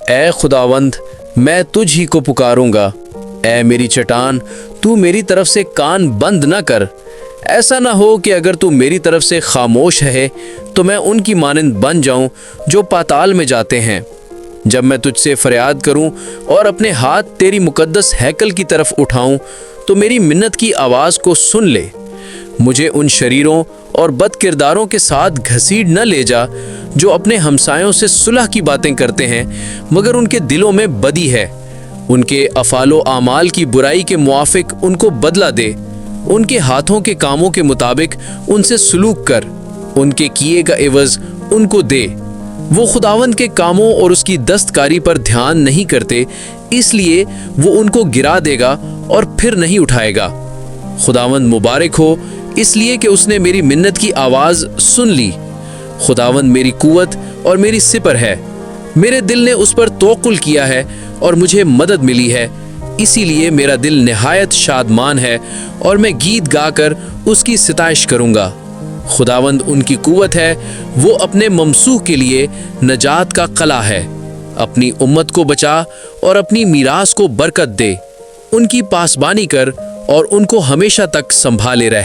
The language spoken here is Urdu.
اے خداوند، میں تجھ ہی کو پکاروں گا۔ اے میری چٹان، تو میری طرف سے کان بند نہ کر۔ ایسا نہ ہو کہ اگر تو میری طرف سے خاموش ہے تو میں ان کی مانند بن جاؤں جو پاتال میں جاتے ہیں۔ جب میں تجھ سے فریاد کروں اور اپنے ہاتھ تیری مقدس ہیکل کی طرف اٹھاؤں تو میری منت کی آواز کو سن لے۔ مجھے ان شریروں اور بد کرداروں کے ساتھ گھسیٹ نہ لے جا جو اپنے ہمسایوں سے صلح کی باتیں کرتے ہیں مگر ان کے دلوں میں بدی ہے۔ ان کے افعال و اعمال کی برائی کے موافق ان کو بدلہ دے۔ ان کے ہاتھوں کے کاموں کے مطابق ان سے سلوک کر، ان کے کیے کا عوض ان کو دے۔ وہ خداوند کے کاموں اور اس کی دستکاری پر دھیان نہیں کرتے، اس لیے وہ ان کو گرا دے گا اور پھر نہیں اٹھائے گا۔ خداوند مبارک ہو، اس لیے کہ اس نے میری منت کی آواز سن لی۔ خداوند میری قوت اور میری سپر ہے، میرے دل نے اس پر توکل کیا ہے اور مجھے مدد ملی ہے، اسی لیے میرا دل نہایت شادمان ہے اور میں گیت گا کر اس کی ستائش کروں گا۔ خداوند ان کی قوت ہے، وہ اپنے ممسوح کے لیے نجات کا قلعہ ہے۔ اپنی امت کو بچا اور اپنی میراث کو برکت دے، ان کی پاسبانی کر اور ان کو ہمیشہ تک سنبھالے رہ۔